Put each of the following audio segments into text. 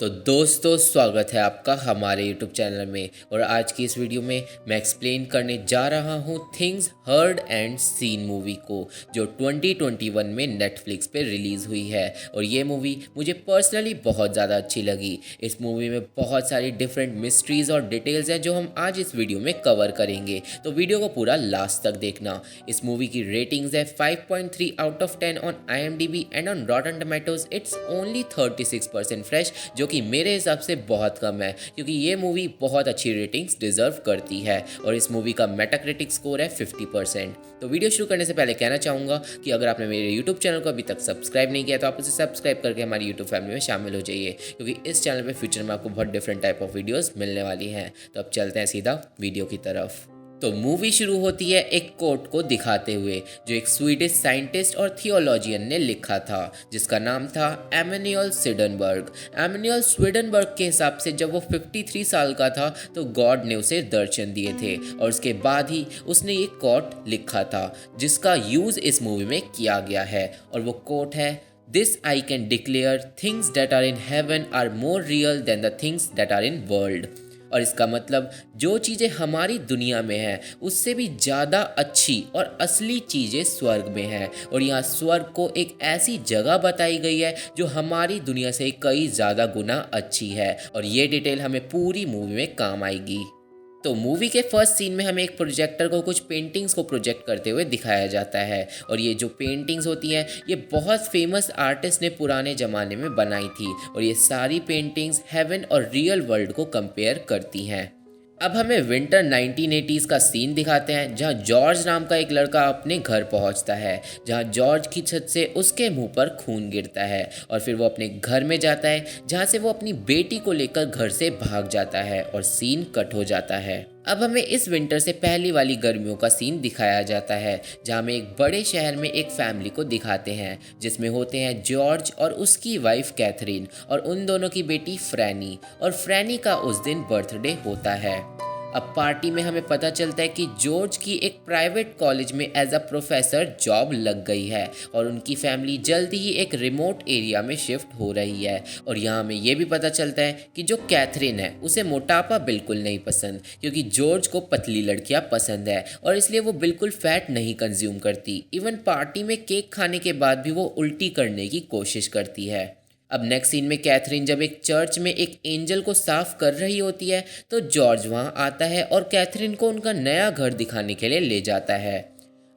तो दोस्तों स्वागत है आपका हमारे YouTube चैनल में। और आज की इस वीडियो में मैं एक्सप्लेन करने जा रहा हूँ Things Heard and Seen movie को, जो 2021 में नेटफ्लिक्स पे रिलीज़ हुई है। और ये मूवी मुझे पर्सनली बहुत ज़्यादा अच्छी लगी। इस मूवी में बहुत सारी डिफरेंट मिस्ट्रीज़ और डिटेल्स हैं जो हम आज इस वीडियो में कवर करेंगे, तो वीडियो को पूरा लास्ट तक देखना। इस मूवी की रेटिंग्स है 5.3 out of 10 on IMDb and on रॉटन tomatoes it's only 36% fresh, जो कि मेरे हिसाब से बहुत कम है, क्योंकि ये मूवी बहुत अच्छी रेटिंग्स डिजर्व करती है। और इस मूवी का मेटाक्रिटिक स्कोर है 50%। तो वीडियो शुरू करने से पहले कहना चाहूँगा कि अगर आपने मेरे यूट्यूब चैनल को अभी तक सब्सक्राइब नहीं किया तो आप उसे सब्सक्राइब करके हमारी यूट्यूब फैमिली में शामिल हो जाइए, क्योंकि इस चैनल पर फ्यूचर में आपको बहुत डिफरेंट टाइप ऑफ वीडियोज़ मिलने वाली हैं। तो अब चलते हैं सीधा वीडियो की तरफ। तो मूवी शुरू होती है एक कोट को दिखाते हुए, जो एक स्वीडिश साइंटिस्ट और थियोलॉजियन ने लिखा था, जिसका नाम था एमेनुअल स्वीडेनबर्ग। एमेनुअल स्वीडेनबर्ग के हिसाब से जब वो 53 साल का था तो गॉड ने उसे दर्शन दिए थे, और उसके बाद ही उसने ये कोट लिखा था, जिसका यूज़ इस मूवी में किया गया है। और वो कोट है, this I can declare things that are in heaven are more real than the things that are in world. और इसका मतलब जो चीज़ें हमारी दुनिया में हैं उससे भी ज़्यादा अच्छी और असली चीज़ें स्वर्ग में हैं। और यहाँ स्वर्ग को एक ऐसी जगह बताई गई है जो हमारी दुनिया से कई ज़्यादा गुना अच्छी है, और ये डिटेल हमें पूरी मूवी में काम आएगी। तो मूवी के फर्स्ट सीन में हमें एक प्रोजेक्टर को कुछ पेंटिंग्स को प्रोजेक्ट करते हुए दिखाया जाता है। और ये जो पेंटिंग्स होती हैं ये बहुत फेमस आर्टिस्ट ने पुराने ज़माने में बनाई थी, और ये सारी पेंटिंग्स हेवन और रियल वर्ल्ड को कंपेयर करती हैं। अब हमें विंटर 1980s का सीन दिखाते हैं, जहां जॉर्ज नाम का एक लड़का अपने घर पहुंचता है, जहां जॉर्ज की छत से उसके मुंह पर खून गिरता है। और फिर वो अपने घर में जाता है, जहां से वो अपनी बेटी को लेकर घर से भाग जाता है, और सीन कट हो जाता है। अब हमें इस विंटर से पहली वाली गर्मियों का सीन दिखाया जाता है, जहां हमें एक बड़े शहर में एक फैमिली को दिखाते हैं, जिसमें होते हैं जॉर्ज और उसकी वाइफ कैथरीन और उन दोनों की बेटी फ्रैनी। और फ्रैनी का उस दिन बर्थडे होता है। अब पार्टी में हमें पता चलता है कि जॉर्ज की एक प्राइवेट कॉलेज में एज अ प्रोफेसर जॉब लग गई है, और उनकी फैमिली जल्दी ही एक रिमोट एरिया में शिफ्ट हो रही है। और यहाँ हमें ये भी पता चलता है कि जो कैथरीन है उसे मोटापा बिल्कुल नहीं पसंद, क्योंकि जॉर्ज को पतली लड़कियाँ पसंद है, और इसलिए वो बिल्कुल फैट नहीं कंज्यूम करती। इवन पार्टी में केक खाने के बाद भी वो उल्टी करने की कोशिश करती है। अब नेक्स्ट सीन में कैथरीन जब एक चर्च में एक एंजल को साफ कर रही होती है, तो जॉर्ज वहां आता है और कैथरीन को उनका नया घर दिखाने के लिए ले जाता है।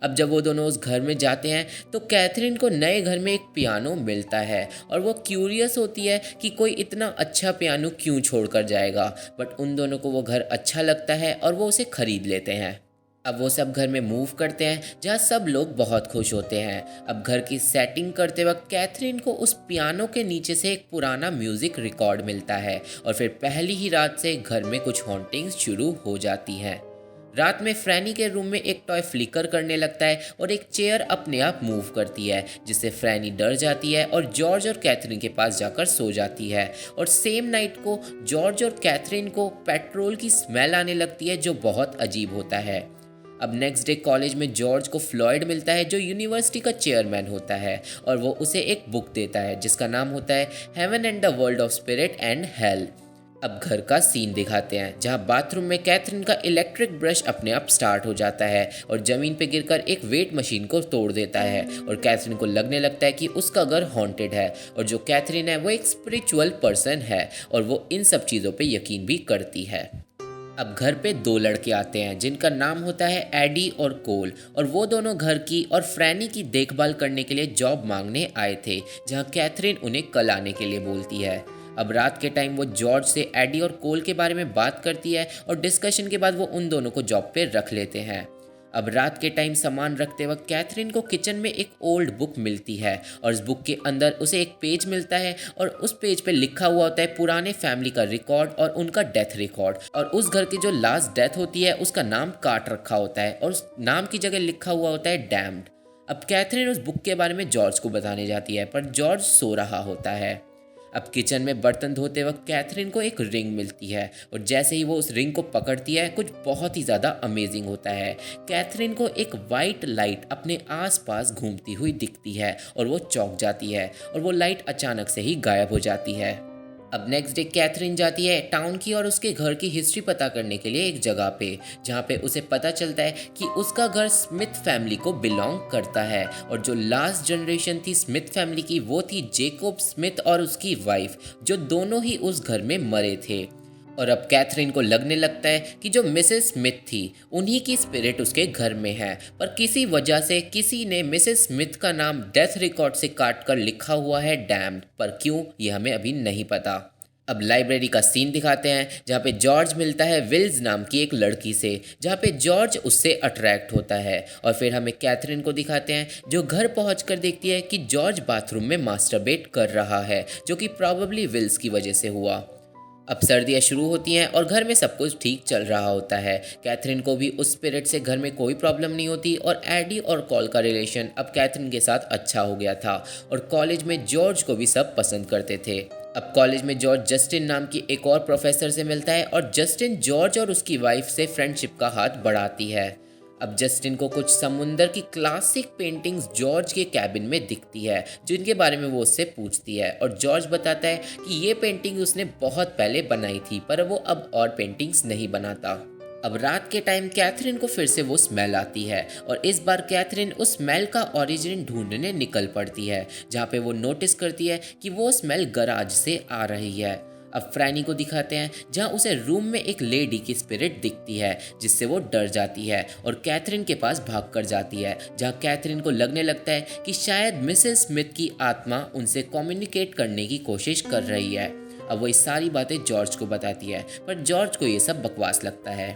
अब जब वो दोनों उस घर में जाते हैं तो कैथरीन को नए घर में एक पियानो मिलता है, और वो क्यूरियस होती है कि कोई इतना अच्छा पियानो क्यों छोड़कर जाएगा। बट उन दोनों को वो घर अच्छा लगता है और वो उसे खरीद लेते हैं। अब वो सब घर में मूव करते हैं, जहाँ सब लोग बहुत खुश होते हैं। अब घर की सेटिंग करते वक्त कैथरीन को उस पियानो के नीचे से एक पुराना म्यूजिक रिकॉर्ड मिलता है, और फिर पहली ही रात से घर में कुछ हॉन्टिंग्स शुरू हो जाती हैं। रात में फ्रैनी के रूम में एक टॉय फ्लिकर करने लगता है, और एक चेयर अपने आप मूव करती है, जिससे फ्रैनी डर जाती है और जॉर्ज और कैथरीन के पास जाकर सो जाती है। और सेम नाइट को जॉर्ज और कैथरीन को पेट्रोल की स्मेल आने लगती है, जो बहुत अजीब होता है। अब नेक्स्ट डे कॉलेज में जॉर्ज को फ्लॉयड मिलता है, जो यूनिवर्सिटी का चेयरमैन होता है, और वो उसे एक बुक देता है जिसका नाम होता है heaven and the world of spirit and hell. अब घर का सीन दिखाते हैं, जहां बाथरूम में कैथरीन का इलेक्ट्रिक ब्रश अपने आप स्टार्ट हो जाता है और ज़मीन पे गिरकर एक वेट मशीन को तोड़ देता है, और कैथरीन को लगने लगता है कि उसका घर हॉन्टेड है, और जो कैथरीन है वो एक स्पिरिचुअल पर्सन है, और वो इन सब चीज़ों पे यकीन भी करती है। अब घर पे दो लड़के आते हैं जिनका नाम होता है एडी और कोल, और वो दोनों घर की और फ्रैनी की देखभाल करने के लिए जॉब मांगने आए थे, जहां कैथरीन उन्हें कल आने के लिए बोलती है। अब रात के टाइम वो जॉर्ज से एडी और कोल के बारे में बात करती है, और डिस्कशन के बाद वो उन दोनों को जॉब पे रख लेते हैं। अब रात के टाइम सामान रखते वक्त कैथरीन को किचन में एक ओल्ड बुक मिलती है, और इस बुक के अंदर उसे एक पेज मिलता है, और उस पेज पे लिखा हुआ होता है पुराने फैमिली का रिकॉर्ड और उनका डेथ रिकॉर्ड। और उस घर की जो लास्ट डेथ होती है उसका नाम काट रखा होता है, और उस नाम की जगह लिखा हुआ होता है डैम्ड। अब कैथरीन उस बुक के बारे में जॉर्ज को बताने जाती है, पर जॉर्ज सो रहा होता है। अब किचन में बर्तन धोते वक्त कैथरीन को एक रिंग मिलती है, और जैसे ही वो उस रिंग को पकड़ती है कुछ बहुत ही ज़्यादा अमेजिंग होता है। कैथरीन को एक वाइट लाइट अपने आसपास घूमती हुई दिखती है, और वो चौंक जाती है, और वो लाइट अचानक से ही गायब हो जाती है। अब नेक्स्ट डे कैथरीन जाती है टाउन की और उसके घर की हिस्ट्री पता करने के लिए एक जगह पे, जहाँ पे उसे पता चलता है कि उसका घर स्मिथ फैमिली को बिलोंग करता है और जो लास्ट जनरेशन थी स्मिथ फैमिली की वो थी जेकोब स्मिथ और उसकी वाइफ, जो दोनों ही उस घर में मरे थे। और अब कैथरीन को लगने लगता है कि जो मिसेस स्मिथ थी उन्हीं की स्पिरिट उसके घर में है, पर किसी वजह से किसी ने मिसेस स्मिथ का नाम डेथ रिकॉर्ड से काट कर लिखा हुआ है डैम्ड, पर क्यों ये हमें अभी नहीं पता। अब लाइब्रेरी का सीन दिखाते हैं जहाँ पे जॉर्ज मिलता है विल्स नाम की एक लड़की से, जहाँ पे जॉर्ज उससे अट्रैक्ट होता है और फिर हमें कैथरीन को दिखाते हैं जो घर पहुंचकर देखती है कि जॉर्ज बाथरूम में मास्टरबेट कर रहा है, जो कि प्रॉबेबली विल्स की वजह से हुआ। अब सर्दियाँ शुरू होती हैं और घर में सब कुछ ठीक चल रहा होता है। कैथरीन को भी उस स्पिरिट से घर में कोई प्रॉब्लम नहीं होती और एडी और कॉल का रिलेशन अब कैथरीन के साथ अच्छा हो गया था और कॉलेज में जॉर्ज को भी सब पसंद करते थे। अब कॉलेज में जॉर्ज जस्टिन नाम की एक और प्रोफेसर से मिलता है और जस्टिन जॉर्ज और उसकी वाइफ से फ्रेंडशिप का हाथ बढ़ाती है। अब जस्टिन को कुछ समुंदर की क्लासिक पेंटिंग्स जॉर्ज के कैबिन में दिखती है, जिनके बारे में वो उससे पूछती है और जॉर्ज बताता है कि ये पेंटिंग उसने बहुत पहले बनाई थी पर वो अब और पेंटिंग्स नहीं बनाता। अब रात के टाइम कैथरीन को फिर से वो स्मेल आती है और इस बार कैथरीन उस स्मेल का ओरिजिन ढूंढने निकल पड़ती है, जहाँ पे वो नोटिस करती है कि वो स्मेल गराज से आ रही है। अब फ्रैनी को दिखाते हैं जहाँ उसे रूम में एक लेडी की स्पिरिट दिखती है, जिससे वो डर जाती है और कैथरीन के पास भाग कर जाती है, जहाँ कैथरीन को लगने लगता है कि शायद मिसेस स्मिथ की आत्मा उनसे कम्युनिकेट करने की कोशिश कर रही है। अब वो ये सारी बातें जॉर्ज को बताती है पर जॉर्ज को ये सब बकवास लगता है।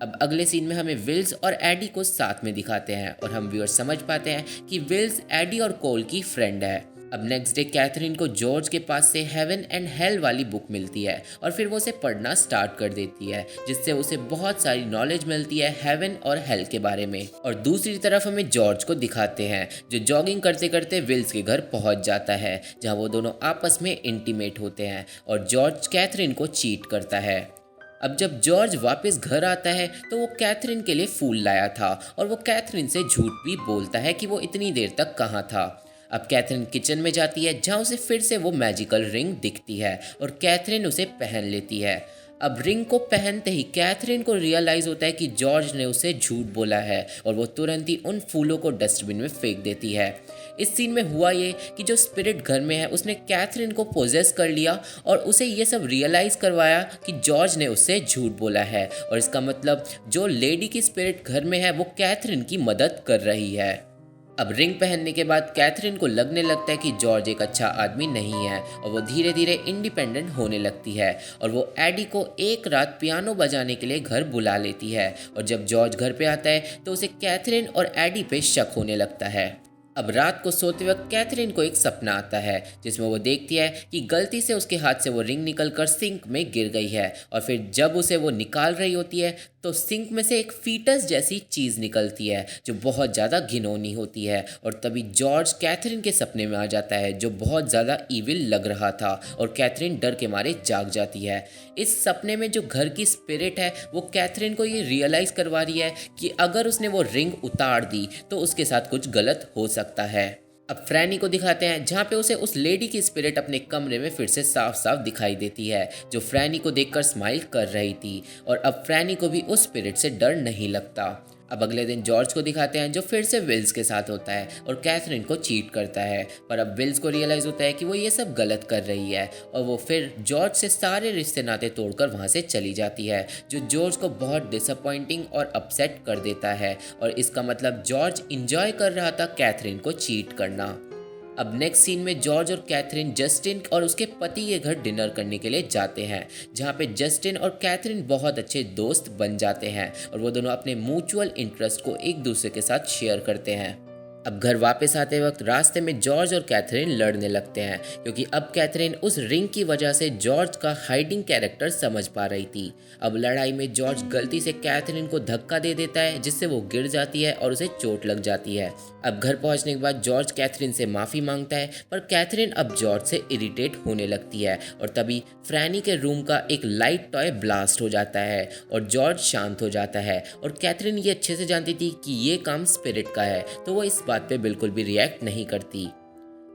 अब अगले सीन में हमें विल्स और एडी को साथ में दिखाते हैं और हम व्यूअर समझ पाते हैं कि विल्स एडी और कोल की फ्रेंड है। अब नेक्स्ट डे कैथरीन को जॉर्ज के पास से हेवन एंड हेल वाली बुक मिलती है और फिर वो उसे पढ़ना स्टार्ट कर देती है, जिससे उसे बहुत सारी नॉलेज मिलती है हेवन और हेल के बारे में। और दूसरी तरफ हमें जॉर्ज को दिखाते हैं जो जॉगिंग करते करते विल्स के घर पहुंच जाता है, जहां वो दोनों आपस में इंटीमेट होते हैं और जॉर्ज कैथरीन को चीट करता है। अब जब जॉर्ज वापस घर आता है तो वो कैथरीन के लिए फूल लाया था और वो कैथरीन से झूठ भी बोलता है कि वो इतनी देर तक कहाँ था। अब कैथरीन किचन में जाती है जहाँ उसे फिर से वो मैजिकल रिंग दिखती है और कैथरीन उसे पहन लेती है। अब रिंग को पहनते ही कैथरीन को रियलाइज़ होता है कि जॉर्ज ने उसे झूठ बोला है और वो तुरंत ही उन फूलों को डस्टबिन में फेंक देती है। इस सीन में हुआ ये कि जो स्पिरिट घर में है उसने कैथरीन को पोजेस कर लिया और उसे ये सब रियलाइज़ करवाया कि जॉर्ज ने उससे झूठ बोला है और इसका मतलब जो लेडी की स्पिरिट घर में है वो कैथरीन की मदद कर रही है। अब रिंग पहनने के बाद कैथरीन को लगने लगता है कि जॉर्ज एक अच्छा आदमी नहीं है और वो धीरे धीरे इंडिपेंडेंट होने लगती है और वो एडी को एक रात पियानो बजाने के लिए घर बुला लेती है और जब जॉर्ज घर पे आता है तो उसे कैथरीन और एडी पे शक होने लगता है। अब रात को सोते वक्त कैथरीन को एक सपना आता है जिसमें वो देखती है कि गलती से उसके हाथ से वो रिंग निकलकर सिंक में गिर गई है और फिर जब उसे वो निकाल रही होती है तो सिंक में से एक फीटस जैसी चीज़ निकलती है जो बहुत ज़्यादा घिनौनी होती है और तभी जॉर्ज कैथरीन के सपने में आ जाता है जो बहुत ज़्यादा ईविल लग रहा था और कैथरीन डर के मारे जाग जाती है। इस सपने में जो घर की स्पिरिट है वो कैथरीन को ये रियलाइज़ करवा रही है कि अगर उसने वो रिंग उतार दी तो उसके साथ कुछ गलत हो सकता है। अब फ्रैनी को दिखाते हैं जहाँ पे उसे उस लेडी की स्पिरिट अपने कमरे में फिर से साफ साफ दिखाई देती है जो फ्रैनी को देखकर स्माइल कर रही थी और अब फ्रैनी को भी उस स्पिरिट से डर नहीं लगता। अब अगले दिन जॉर्ज को दिखाते हैं जो फिर से विल्स के साथ होता है और कैथरीन को चीट करता है, पर अब विल्स को रियलाइज़ होता है कि वो ये सब गलत कर रही है और वो फिर जॉर्ज से सारे रिश्ते नाते तोड़कर वहाँ से चली जाती है, जो जॉर्ज को बहुत डिसअपॉइंटिंग और अपसेट कर देता है और इसका मतलब जॉर्ज इंजॉय कर रहा था कैथरीन को चीट करना। अब नेक्स्ट सीन में जॉर्ज और कैथरीन जस्टिन और उसके पति के घर डिनर करने के लिए जाते हैं, जहाँ पे जस्टिन और कैथरीन बहुत अच्छे दोस्त बन जाते हैं और वो दोनों अपने म्यूचुअल इंटरेस्ट को एक दूसरे के साथ शेयर करते हैं। अब घर वापस आते वक्त रास्ते में जॉर्ज और कैथरीन लड़ने लगते हैं क्योंकि अब कैथरीन उस रिंग की वजह से जॉर्ज का हाइडिंग कैरेक्टर समझ पा रही थी। अब लड़ाई में जॉर्ज गलती से कैथरीन को धक्का दे देता है जिससे वो गिर जाती है और उसे चोट लग जाती है। अब घर पहुंचने के बाद जॉर्ज कैथरीन से माफ़ी मांगता है पर कैथरीन अब जॉर्ज से इरिटेट होने लगती है और तभी फ्रैनी के रूम का एक लाइट टॉय ब्लास्ट हो जाता है और जॉर्ज शांत हो जाता है और कैथरीन ये अच्छे से जानती थी कि ये काम स्पिरिट का है तो वो इस बात पे बिल्कुल भी रिएक्ट नहीं करती।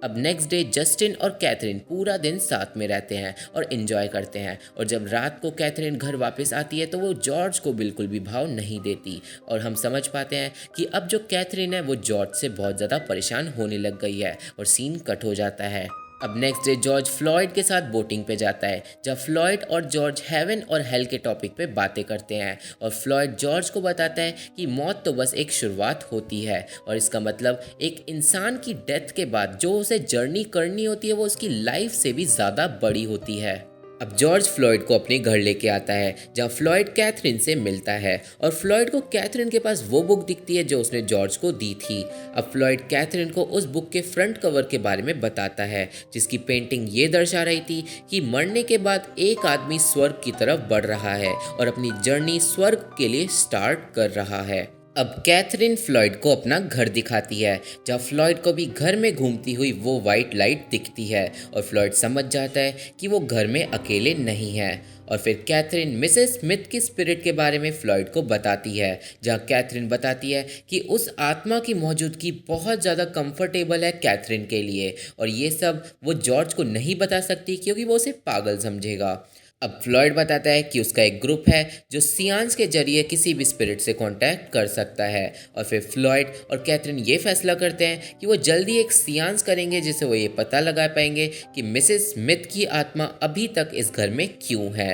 अब नेक्स्ट डे जस्टिन और कैथरीन पूरा दिन साथ में रहते हैं और इन्जॉय करते हैं, और जब रात को कैथरीन घर वापस आती है तो वो जॉर्ज को बिल्कुल भी भाव नहीं देती, और हम समझ पाते हैं कि अब जो कैथरीन है वो जॉर्ज से बहुत ज़्यादा परेशान होने लग गई है, और सीन कट हो जाता है। अब नेक्स्ट डे जॉर्ज फ्लॉयड के साथ बोटिंग पे जाता है, जब फ्लॉयड और जॉर्ज हेवन और हेल के टॉपिक पे बातें करते हैं, और फ्लॉयड जॉर्ज को बताता है कि मौत तो बस एक शुरुआत होती है, और इसका मतलब एक इंसान की डेथ के बाद जो उसे जर्नी करनी होती है वो उसकी लाइफ से भी ज़्यादा बड़ी होती है। अब जॉर्ज फ्लॉयड को अपने घर लेके आता है, जहाँ फ्लॉयड कैथरीन से मिलता है, और फ्लॉयड को कैथरीन के पास वो बुक दिखती है जो उसने जॉर्ज को दी थी। अब फ्लॉयड कैथरीन को उस बुक के फ्रंट कवर के बारे में बताता है, जिसकी पेंटिंग ये दर्शा रही थी कि मरने के बाद एक आदमी स्वर्ग की तरफ बढ़ रहा है और अपनी जर्नी स्वर्ग के लिए स्टार्ट कर रहा है। अब कैथरीन फ्लॉयड को अपना घर दिखाती है, जहाँ फ्लॉयड को भी घर में घूमती हुई वो वाइट लाइट दिखती है, और फ्लॉयड समझ जाता है कि वो घर में अकेले नहीं है। और फिर कैथरीन मिसेस स्मिथ की स्पिरिट के बारे में फ्लॉयड को बताती है, जहाँ कैथरीन बताती है कि उस आत्मा की मौजूदगी बहुत ज़्यादा कंफर्टेबल है कैथरीन के लिए, और ये सब वो जॉर्ज को नहीं बता सकती क्योंकि वो उसे पागल समझेगा। अब फ्लॉयड बताता है कि उसका एक ग्रुप है जो सियांस के जरिए किसी भी स्पिरिट से कांटेक्ट कर सकता है, और फिर फ्लॉयड और कैथरीन ये फैसला करते हैं कि वो जल्दी एक सियांस करेंगे जिससे वो ये पता लगा पाएंगे कि मिसेस स्मिथ की आत्मा अभी तक इस घर में क्यों है।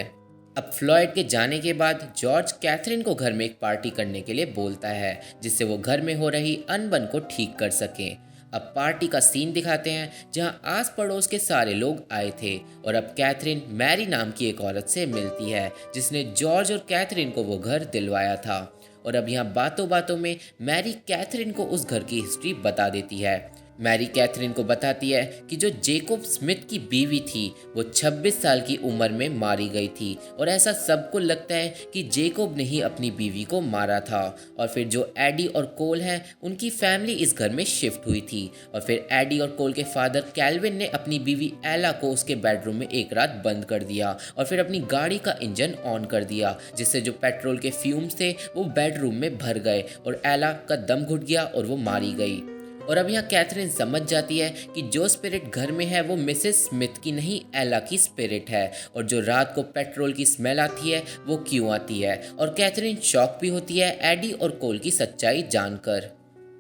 अब फ्लॉयड के जाने के बाद जॉर्ज कैथरीन को घर में एक पार्टी करने के लिए बोलता है, जिससे वो घर में हो रही अनबन को ठीक कर सकें। अब पार्टी का सीन दिखाते हैं जहां आस पड़ोस के सारे लोग आए थे, और अब कैथरीन मैरी नाम की एक औरत से मिलती है जिसने जॉर्ज और कैथरीन को वो घर दिलवाया था। और अब यहाँ बातों बातों में मैरी कैथरीन को उस घर की हिस्ट्री बता देती है। मैरी कैथरीन को बताती है कि जो जेकोब स्मिथ की बीवी थी वो 26 साल की उम्र में मारी गई थी, और ऐसा सबको लगता है कि जेकोब ने ही अपनी बीवी को मारा था। और फिर जो एडी और कोल हैं उनकी फैमिली इस घर में शिफ्ट हुई थी, और फिर एडी और कोल के फादर कैल्विन ने अपनी बीवी एला को उसके बेडरूम में एक रात बंद कर दिया, और फिर अपनी गाड़ी का इंजन ऑन कर दिया, जिससे जो पेट्रोल के फ्यूम्स थे वो बेडरूम में भर गए और एला का दम घुट गया और वो मारी गई। और अब यहाँ कैथरीन समझ जाती है कि जो स्पिरिट घर में है वो मिसेस स्मिथ की नहीं एला की स्पिरिट है, और जो रात को पेट्रोल की स्मेल आती है वो क्यों आती है। और कैथरीन शॉक भी होती है एडी और कोल की सच्चाई जानकर।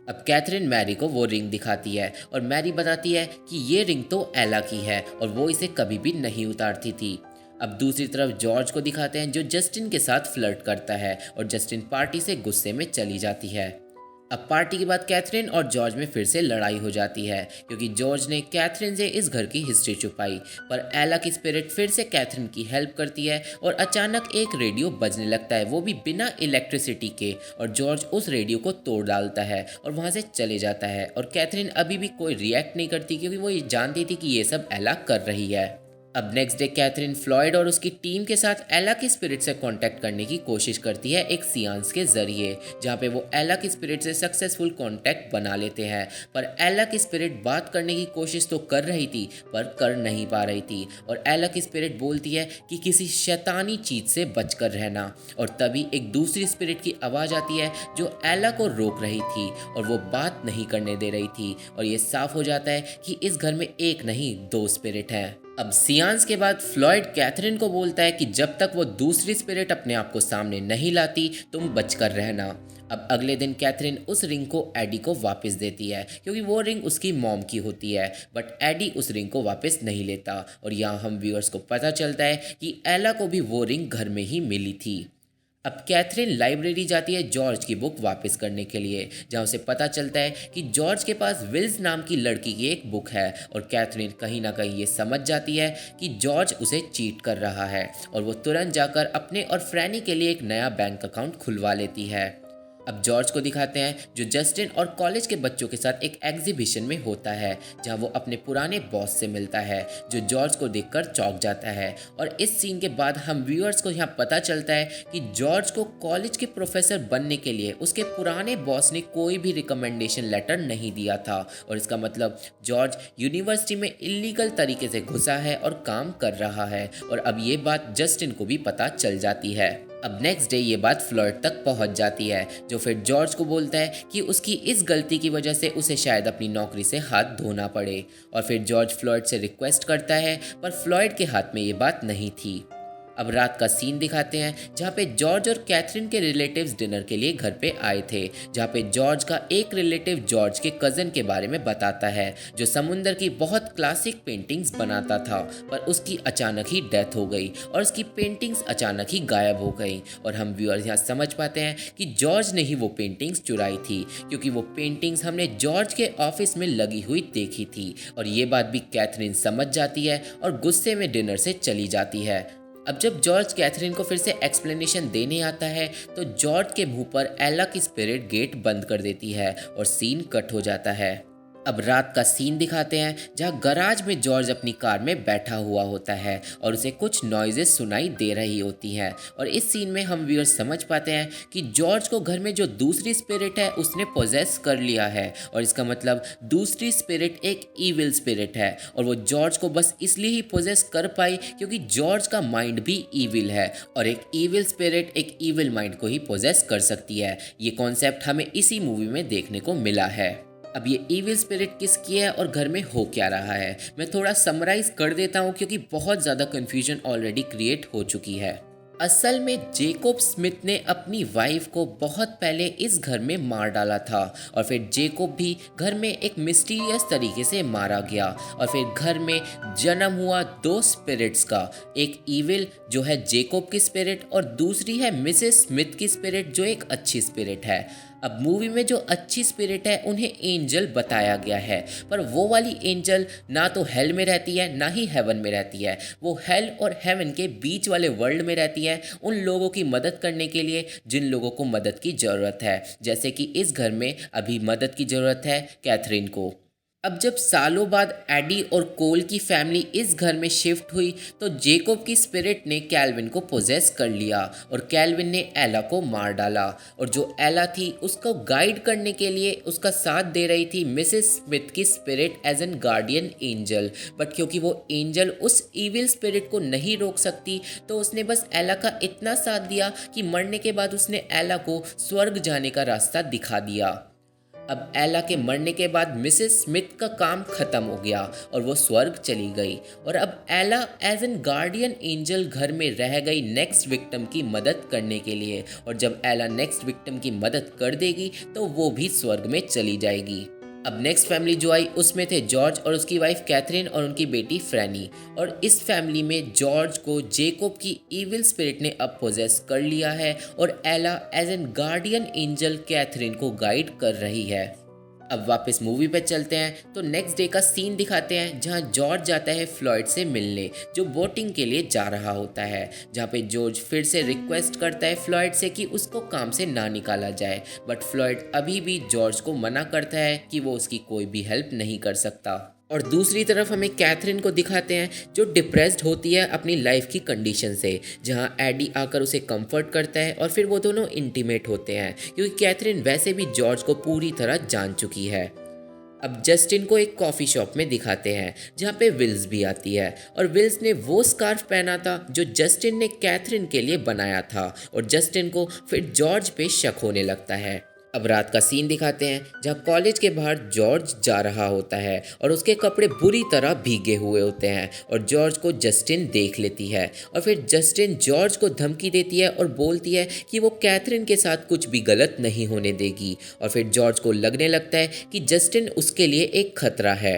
अब कैथरीन मैरी को वो रिंग दिखाती है, और मैरी बताती है कि ये रिंग तो एला की है और वो इसे कभी भी नहीं उतारती थी। अब दूसरी तरफ जॉर्ज को दिखाते हैं जो जस्टिन के साथ फ्लर्ट करता है, और जस्टिन पार्टी से गुस्से में चली जाती है। अब पार्टी के बाद कैथरीन और जॉर्ज में फिर से लड़ाई हो जाती है, क्योंकि जॉर्ज ने कैथरीन से इस घर की हिस्ट्री छुपाई, पर एला की स्पिरिट फिर से कैथरीन की हेल्प करती है, और अचानक एक रेडियो बजने लगता है, वो भी बिना इलेक्ट्रिसिटी के, और जॉर्ज उस रेडियो को तोड़ डालता है और वहाँ से चले जाता है। और कैथरीन अभी भी कोई रिएक्ट नहीं करती क्योंकि वो ये जानती थी कि ये सब एला कर रही है। अब नेक्स्ट डे कैथरीन फ्लॉयड और उसकी टीम के साथ एला की स्पिरिट से कांटेक्ट करने की कोशिश करती है एक सियांस के जरिए, जहाँ पे वो एला की स्पिरिट से सक्सेसफुल कांटेक्ट बना लेते हैं। पर एला की स्पिरिट बात करने की कोशिश तो कर रही थी पर कर नहीं पा रही थी, और एला की स्पिरिट बोलती है कि किसी शैतानी चीज से बचकर रहना। और तभी एक दूसरी स्पिरिट की आवाज़ आती है जो एला को रोक रही थी और वो बात नहीं करने दे रही थी, और ये साफ हो जाता है कि इस घर में एक नहीं दो स्पिरिट हैं। अब सियांस के बाद फ्लॉयड कैथरीन को बोलता है कि जब तक वो दूसरी स्पिरिट अपने आप को सामने नहीं लाती तुम बचकर रहना। अब अगले दिन कैथरीन उस रिंग को एडी को वापस देती है, क्योंकि वो रिंग उसकी मॉम की होती है, बट एडी उस रिंग को वापस नहीं लेता, और यहाँ हम व्यूअर्स को पता चलता है कि एला को भी वो रिंग घर में ही मिली थी। अब कैथरीन लाइब्रेरी जाती है जॉर्ज की बुक वापस करने के लिए, जहाँ उसे पता चलता है कि जॉर्ज के पास विल्स नाम की लड़की की एक बुक है, और कैथरीन कहीं ना कहीं ये समझ जाती है कि जॉर्ज उसे चीट कर रहा है, और वो तुरंत जाकर अपने और फ्रैनी के लिए एक नया बैंक अकाउंट खुलवा लेती है। अब जॉर्ज को दिखाते हैं जो जस्टिन और कॉलेज के बच्चों के साथ एक एग्जीबिशन में होता है, जहां वो अपने पुराने बॉस से मिलता है जो जॉर्ज को देखकर चौंक जाता है। और इस सीन के बाद हम व्यूअर्स को यहाँ पता चलता है कि जॉर्ज को कॉलेज के प्रोफेसर बनने के लिए उसके पुराने बॉस ने कोई भी रिकमेंडेशन लेटर नहीं दिया था, और इसका मतलब जॉर्ज यूनिवर्सिटी में इलीगल तरीके से घुसा है और काम कर रहा है। और अब ये बात जस्टिन को भी पता चल जाती है। अब नेक्स्ट डे ये बात फ्लॉयड तक पहुंच जाती है, जो फिर जॉर्ज को बोलता है कि उसकी इस गलती की वजह से उसे शायद अपनी नौकरी से हाथ धोना पड़े। और फिर जॉर्ज फ्लॉयड से रिक्वेस्ट करता है, पर फ्लॉयड के हाथ में ये बात नहीं थी। अब रात का सीन दिखाते हैं जहाँ पे जॉर्ज और कैथरीन के रिलेटिव्स डिनर के लिए घर पे आए थे, जहाँ पे जॉर्ज का एक रिलेटिव जॉर्ज के कज़न के बारे में बताता है, जो समुंदर की बहुत क्लासिक पेंटिंग्स बनाता था, पर उसकी अचानक ही डेथ हो गई और उसकी पेंटिंग्स अचानक ही गायब हो गई। और हम व्यूअर्स यहाँ समझ पाते हैं कि जॉर्ज ने ही वो पेंटिंग्स चुराई थी, क्योंकि वो पेंटिंग्स हमने जॉर्ज के ऑफिस में लगी हुई देखी थी। और ये बात भी कैथरीन समझ जाती है और गुस्से में डिनर से चली जाती है। अब जब जॉर्ज कैथरीन को फिर से एक्सप्लेनेशन देने आता है, तो जॉर्ज के मुंह पर एला की स्पिरिट गेट बंद कर देती है और सीन कट हो जाता है। अब रात का सीन दिखाते हैं जहाँ गराज में जॉर्ज अपनी कार में बैठा हुआ होता है और उसे कुछ नॉइजेस सुनाई दे रही होती हैं। और इस सीन में हम व्यूअर्स समझ पाते हैं कि जॉर्ज को घर में जो दूसरी स्पिरिट है उसने पोजेस कर लिया है, और इसका मतलब दूसरी स्पिरिट एक ईविल स्पिरिट है, और वो जॉर्ज को बस इसलिए ही पोजेस कर पाई क्योंकि जॉर्ज का माइंड भी ईविल है, और एक ईविल स्पिरिट एक ईविल माइंड को ही पोजेस कर सकती है। ये कॉन्सेप्ट हमें इसी मूवी में देखने को मिला है। अब ये ईविल स्पिरिट किसकी है और घर में हो क्या रहा है, मैं थोड़ा समराइज कर देता हूँ क्योंकि बहुत ज़्यादा कन्फ्यूजन ऑलरेडी क्रिएट हो चुकी है। असल में जेकोब स्मिथ ने अपनी वाइफ को बहुत पहले इस घर में मार डाला था, और फिर जेकोब भी घर में एक मिस्टीरियस तरीके से मारा गया, और फिर घर में जन्म हुआ दो स्पिरिट्स का, एक ईविल जो है जेकोब की स्पिरिट और दूसरी है मिसेस स्मिथ की स्पिरिट जो एक अच्छी स्पिरिट है। अब मूवी में जो अच्छी स्पिरिट है उन्हें एंजल बताया गया है, पर वो वाली एंजल ना तो हेल में रहती है ना ही हेवन में रहती है, वो हेल और हेवन के बीच वाले वर्ल्ड में रहती है, उन लोगों की मदद करने के लिए जिन लोगों को मदद की ज़रूरत है, जैसे कि इस घर में अभी मदद की ज़रूरत है कैथरीन को। अब जब सालों बाद एडी और कोल की फैमिली इस घर में शिफ्ट हुई, तो जेकोब की स्पिरिट ने कैल्विन को पोजेस कर लिया और कैल्विन ने एला को मार डाला, और जो एला थी उसको गाइड करने के लिए उसका साथ दे रही थी मिसेस स्मिथ की spirit as an guardian angel. But क्योंकि वो एंजल उस ईविल स्पिरिट को नहीं रोक सकती, तो उसने बस एला का इतना साथ दिया कि मरने के बाद उसने एला को स्वर्ग जाने का रास्ता दिखा दिया। अब एला के मरने के बाद मिसेस स्मिथ का काम खत्म हो गया और वो स्वर्ग चली गई, और अब एला एज एन गार्डियन एंजल घर में रह गई नेक्स्ट विक्टिम की मदद करने के लिए, और जब एला नेक्स्ट विक्टिम की मदद कर देगी तो वो भी स्वर्ग में चली जाएगी। अब नेक्स्ट फैमिली जो आई उसमें थे जॉर्ज और उसकी वाइफ कैथरीन और उनकी बेटी फ्रैनी, और इस फैमिली में जॉर्ज को जेकोब की ईविल स्पिरिट ने अब पोजेस कर लिया है और Ella as an guardian angel Catherine को गाइड कर रही है। अब वापस मूवी पे चलते हैं तो नेक्स्ट डे का सीन दिखाते हैं जहां जॉर्ज जाता है फ्लॉयड से मिलने, जो बोटिंग के लिए जा रहा होता है, जहां पे जॉर्ज फिर से रिक्वेस्ट करता है फ्लॉयड से कि उसको काम से ना निकाला जाए, बट फ्लॉयड अभी भी जॉर्ज को मना करता है कि वो उसकी कोई भी हेल्प नहीं कर सकता। और दूसरी तरफ हमें कैथरीन को दिखाते हैं जो डिप्रेस्ड होती है अपनी लाइफ की कंडीशन से, जहां एडी आकर उसे कंफर्ट करता है और फिर वो दोनों इंटीमेट होते हैं, क्योंकि कैथरीन वैसे भी जॉर्ज को पूरी तरह जान चुकी है। अब जस्टिन को एक कॉफ़ी शॉप में दिखाते हैं जहाँ पे विल्स भी आती है, और विल्स ने वो स्कार्फ पहना था जो जस्टिन ने कैथरीन के लिए बनाया था, और जस्टिन को फिर जॉर्ज पे शक होने लगता है। अब रात का सीन दिखाते हैं जहाँ कॉलेज के बाहर जॉर्ज जा रहा होता है और उसके कपड़े बुरी तरह भीगे हुए होते हैं, और जॉर्ज को जस्टिन देख लेती है, और फिर जस्टिन जॉर्ज को धमकी देती है और बोलती है कि वो कैथरीन के साथ कुछ भी गलत नहीं होने देगी, और फिर जॉर्ज को लगने लगता है कि जस्टिन उसके लिए एक खतरा है।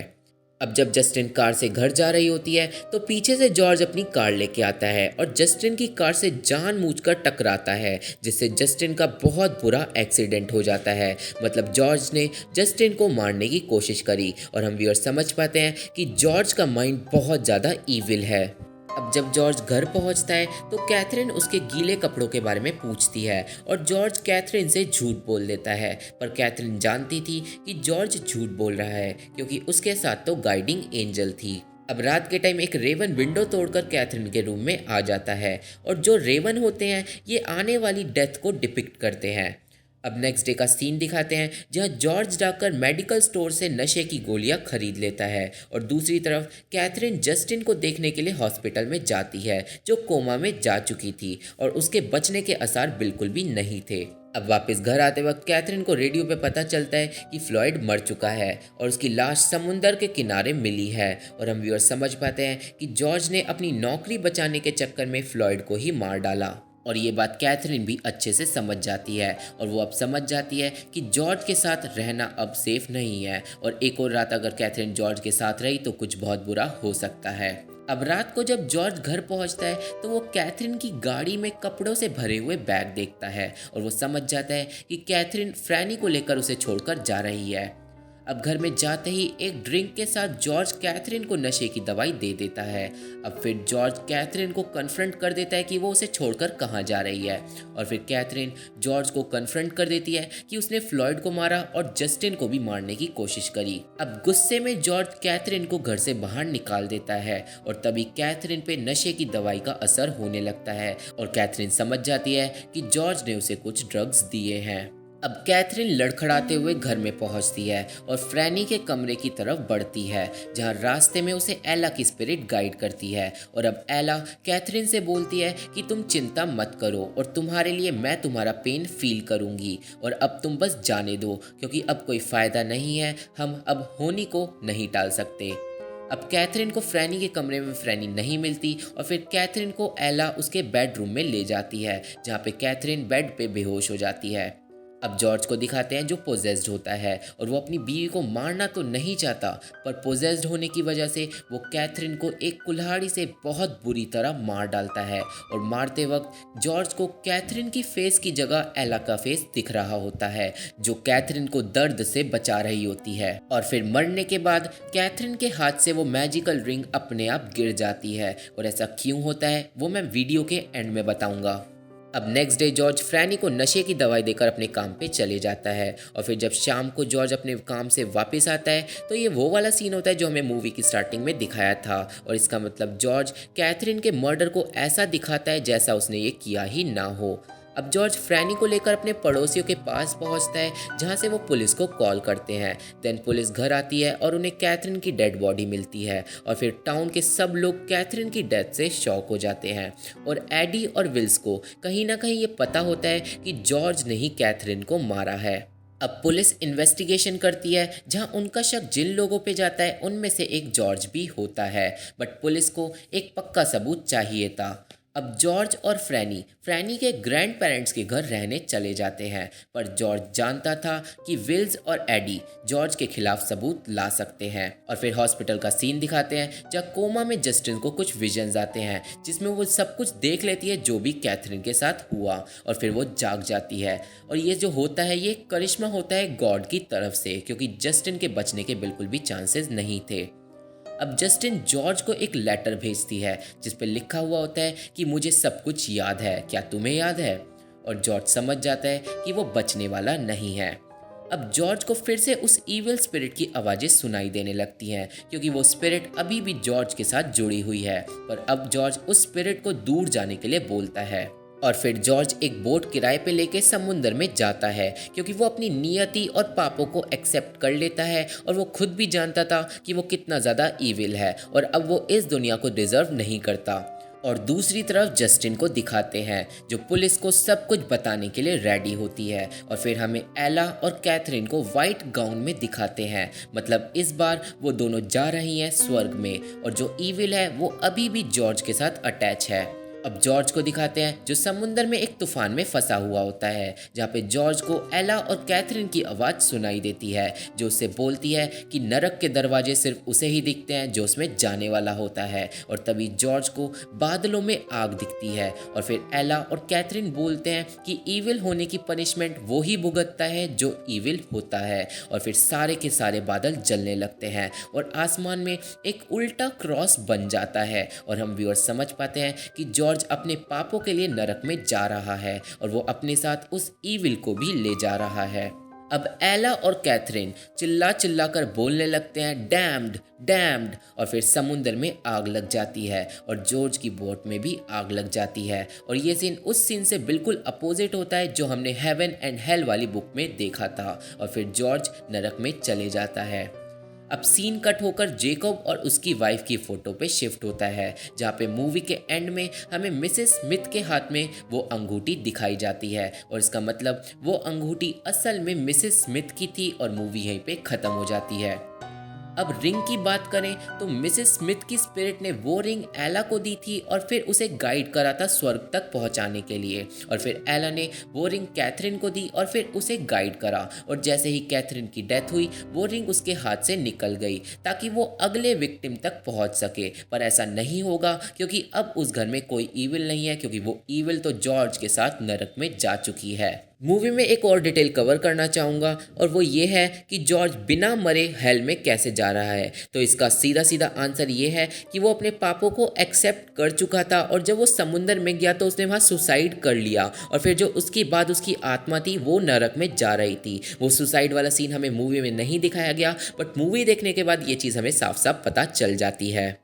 अब जब जस्टिन कार से घर जा रही होती है तो पीछे से जॉर्ज अपनी कार लेके आता है और जस्टिन की कार से जानबूझकर टकराता है, जिससे जस्टिन का बहुत बुरा एक्सीडेंट हो जाता है। मतलब जॉर्ज ने जस्टिन को मारने की कोशिश करी, और हम व्यूअर समझ पाते हैं कि जॉर्ज का माइंड बहुत ज़्यादा ईविल है। अब जब जॉर्ज घर पहुंचता है तो कैथरीन उसके गीले कपड़ों के बारे में पूछती है, और जॉर्ज कैथरीन से झूठ बोल देता है, पर कैथरीन जानती थी कि जॉर्ज झूठ बोल रहा है क्योंकि उसके साथ तो गाइडिंग एंजल थी। अब रात के टाइम एक रेवन विंडो तोड़कर कैथरीन के रूम में आ जाता है, और जो रेवन होते हैं ये आने वाली डेथ को डिपिक्ट करते हैं। अब नेक्स्ट डे का सीन दिखाते हैं जहां जॉर्ज जाकर मेडिकल स्टोर से नशे की गोलियां खरीद लेता है और दूसरी तरफ कैथरीन जस्टिन को देखने के लिए हॉस्पिटल में जाती है जो कोमा में जा चुकी थी और उसके बचने के आसार बिल्कुल भी नहीं थे। अब वापस घर आते वक्त कैथरीन को रेडियो पे पता चलता है कि फ्लॉयड मर चुका है और उसकी लाश समुंदर के किनारे मिली है और हम व्यूअर समझ पाते हैं कि जॉर्ज ने अपनी नौकरी बचाने के चक्कर में फ्लॉयड को ही मार डाला। और ये बात कैथरीन भी अच्छे से समझ जाती है और वो अब समझ जाती है कि जॉर्ज के साथ रहना अब सेफ नहीं है और एक और रात अगर कैथरीन जॉर्ज के साथ रही तो कुछ बहुत बुरा हो सकता है। अब रात को जब जॉर्ज घर पहुंचता है तो वो कैथरीन की गाड़ी में कपड़ों से भरे हुए बैग देखता है और वो समझ जाता है कि कैथरीन फ्रैनी को लेकर उसे छोड़कर जा रही है। अब घर में जाते ही एक ड्रिंक के साथ जॉर्ज कैथरीन को नशे की दवाई दे देता है। अब फिर जॉर्ज कैथरीन को कन्फ्रंट कर देता है कि वो उसे छोड़कर कहाँ जा रही है और फिर कैथरीन जॉर्ज को कन्फ्रंट कर देती है कि उसने फ्लॉयड को मारा और जस्टिन को भी मारने की कोशिश करी। अब गुस्से में जॉर्ज कैथरीन को घर से बाहर निकाल देता है और तभी कैथरीन पे नशे की दवाई का असर होने लगता है और कैथरीन समझ जाती है कि जॉर्ज ने उसे कुछ ड्रग्स दिए हैं। अब कैथरीन लड़खड़ाते हुए घर में पहुंचती है और फ्रैनी के कमरे की तरफ बढ़ती है जहां रास्ते में उसे एला की स्पिरिट गाइड करती है और अब एला कैथरीन से बोलती है कि तुम चिंता मत करो और तुम्हारे लिए मैं तुम्हारा पेन फील करूंगी और अब तुम बस जाने दो क्योंकि अब कोई फ़ायदा नहीं है, हम अब होनी को नहीं टाल सकते। अब कैथरीन को फ्रैनी के कमरे में फ्रैनी नहीं मिलती और फिर कैथरीन को एला उसके बेडरूम में ले जाती है जहाँ पे कैथरीन बेड पे बेहोश हो जाती है। अब जॉर्ज को दिखाते हैं जो पोजेस्ड होता है और वो अपनी बीवी को मारना तो नहीं चाहता पर पोजेस्ड होने की वजह से वो कैथरीन को एक कुल्हाड़ी से बहुत बुरी तरह मार डालता है और मारते वक्त जॉर्ज को कैथरीन की फेस की जगह एला का फेस दिख रहा होता है जो कैथरीन को दर्द से बचा रही होती है और फिर मरने के बाद कैथरीन के हाथ से वो मैजिकल रिंग अपने आप गिर जाती है और ऐसा क्यों होता है वो मैं वीडियो के एंड में बताऊंगा। अब नेक्स्ट डे जॉर्ज फ्रैनी को नशे की दवाई देकर अपने काम पे चले जाता है और फिर जब शाम को जॉर्ज अपने काम से वापस आता है तो ये वो वाला सीन होता है जो हमें मूवी की स्टार्टिंग में दिखाया था और इसका मतलब जॉर्ज कैथरीन के मर्डर को ऐसा दिखाता है जैसा उसने ये किया ही ना हो। अब जॉर्ज फ्रैनी को लेकर अपने पड़ोसियों के पास पहुंचता है जहां से वो पुलिस को कॉल करते हैं। देन पुलिस घर आती है और उन्हें कैथरीन की डेड बॉडी मिलती है और फिर टाउन के सब लोग कैथरीन की डेथ से शॉक हो जाते हैं और एडी और विल्स को कहीं ना कहीं ये पता होता है कि जॉर्ज ने ही कैथरीन को मारा है। अब पुलिस इन्वेस्टिगेशन करती है जहां उनका शक जिन लोगों पे जाता है उनमें से एक जॉर्ज भी होता है बट पुलिस को एक पक्का सबूत चाहिए था। अब जॉर्ज और फ्रैनी के ग्रैंड पेरेंट्स के घर रहने चले जाते हैं पर जॉर्ज जानता था कि विल्स और एडी जॉर्ज के खिलाफ सबूत ला सकते हैं और फिर हॉस्पिटल का सीन दिखाते हैं जहाँ कोमा में जस्टिन को कुछ विजन्स आते हैं जिसमें वो सब कुछ देख लेती है जो भी कैथरीन के साथ हुआ और फिर वो जाग जाती है और ये जो होता है ये करिश्मा होता है गॉड की तरफ से क्योंकि जस्टिन के बचने के बिल्कुल भी चांसेस नहीं थे। अब जस्टिन जॉर्ज को एक लेटर भेजती है जिस पे लिखा हुआ होता है कि मुझे सब कुछ याद है, क्या तुम्हें याद है? और जॉर्ज समझ जाता है कि वो बचने वाला नहीं है। अब जॉर्ज को फिर से उस इविल स्पिरिट की आवाज़ें सुनाई देने लगती हैं क्योंकि वो स्पिरिट अभी भी जॉर्ज के साथ जुड़ी हुई है पर अब जॉर्ज उस स्पिरिट को दूर जाने के लिए बोलता है और फिर जॉर्ज एक बोट किराए पे लेके समुंदर में जाता है क्योंकि वो अपनी नियति और पापों को एक्सेप्ट कर लेता है और वो खुद भी जानता था कि वो कितना ज़्यादा ईविल है और अब वो इस दुनिया को डिज़र्व नहीं करता। और दूसरी तरफ जस्टिन को दिखाते हैं जो पुलिस को सब कुछ बताने के लिए रेडी होती है और फिर हमें एला और कैथरीन को वाइट गाउन में दिखाते हैं मतलब इस बार वो दोनों जा रही हैं स्वर्ग में और जो ईविल है वो अभी भी जॉर्ज के साथ अटैच है। अब जॉर्ज को दिखाते हैं जो समुंदर में एक तूफान में फंसा हुआ होता है जहाँ पे जॉर्ज को एला और कैथरीन की आवाज़ सुनाई देती है जो उससे बोलती है कि नरक के दरवाजे सिर्फ उसे ही दिखते हैं जो उसमें जाने वाला होता है और तभी जॉर्ज को बादलों में आग दिखती है और फिर एला और कैथरीन बोलते हैं कि ईविल होने की पनिशमेंट वो ही भुगतता है जो ईविल होता है और फिर सारे के सारे बादल जलने लगते हैं और आसमान में एक उल्टा क्रॉस बन जाता है और हम व्यूअर समझ पाते हैं कि जॉर्ज अपने पापों के लिए नरक में जा रहा है और वो अपने साथ उस ईविल को भी ले जा रहा है। अब एला और कैथरीन चिल्ला चिल्ला कर बोलने लगते हैं डैम्ड डैम्ड, और फिर समुंदर में आग लग जाती है और जॉर्ज की बोट में भी आग लग जाती है। और ये सीन उस सीन से बिल्कुल अपोजिट होता है जो हमने हेवन एंड हेल वाली बुक में देखा था, और फिर जॉर्ज नरक में चले जाता है। अब सीन कट होकर जेकब और उसकी वाइफ की फोटो पे शिफ्ट होता है, जहाँ पे मूवी के एंड में हमें मिसेस स्मिथ के हाथ में वो अंगूठी दिखाई जाती है, और इसका मतलब वो अंगूठी असल में मिसेस स्मिथ की थी और मूवी यहीं पे ख़त्म हो जाती है। अब रिंग की बात करें तो मिसेस स्मिथ की स्पिरिट ने वो रिंग एला को दी थी और फिर उसे गाइड करा था स्वर्ग तक पहुंचाने के लिए, और फिर एला ने वो रिंग कैथरीन को दी और फिर उसे गाइड करा, और जैसे ही कैथरीन की डेथ हुई वो रिंग उसके हाथ से निकल गई ताकि वो अगले विक्टिम तक पहुंच सके। पर ऐसा नहीं होगा क्योंकि अब उस घर में कोई ईविल नहीं है, क्योंकि वो ईविल तो जॉर्ज के साथ नरक में जा चुकी है। मूवी में एक और डिटेल कवर करना चाहूँगा, और वो ये है कि जॉर्ज बिना मरे हेल में कैसे जा रहा है। तो इसका सीधा सीधा आंसर ये है कि वो अपने पापों को एक्सेप्ट कर चुका था, और जब वो समुंदर में गया तो उसने वहाँ सुसाइड कर लिया, और फिर जो उसके बाद उसकी आत्मा थी वो नरक में जा रही थी। वो सुसाइड वाला सीन हमें मूवी में नहीं दिखाया गया, बट मूवी देखने के बाद ये चीज़ हमें साफ साफ पता चल जाती है।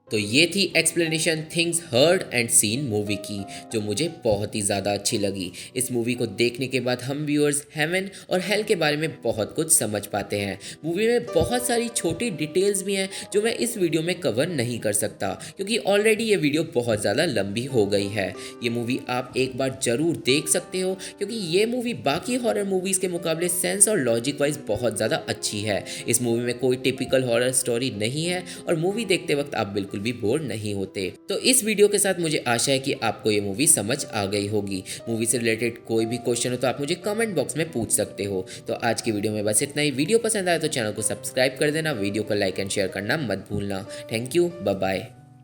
तो ये थी explanation Things Heard and Seen movie की, जो मुझे बहुत ही ज़्यादा अच्छी लगी। इस मूवी को देखने के बाद हम व्यूअर्स हेवन और हेल के बारे में बहुत कुछ समझ पाते हैं। मूवी में बहुत सारी छोटी डिटेल्स भी हैं जो मैं इस वीडियो में कवर नहीं कर सकता, क्योंकि ऑलरेडी ये वीडियो बहुत ज़्यादा लंबी हो गई है। ये मूवी आप एक बार ज़रूर देख सकते हो, क्योंकि ये मूवी बाकी हॉरर मूवीज़ के मुकाबले सेंस और लॉजिक वाइज बहुत ज़्यादा अच्छी है। इस मूवी में कोई टिपिकल हॉरर स्टोरी नहीं है, और मूवी देखते वक्त आप बिल्कुल भी बोर नहीं होते। तो इस वीडियो के साथ मुझे आशा है कि आपको ये मूवी समझ आ गई होगी। मूवी से रिलेटेड कोई भी क्वेश्चन हो तो आप मुझे कमेंट बॉक्स में पूछ सकते हो। तो आज की वीडियो में बस इतना ही। वीडियो पसंद आया तो चैनल को सब्सक्राइब कर देना, वीडियो को लाइक एंड शेयर करना मत भूलना। Thank you, bye bye.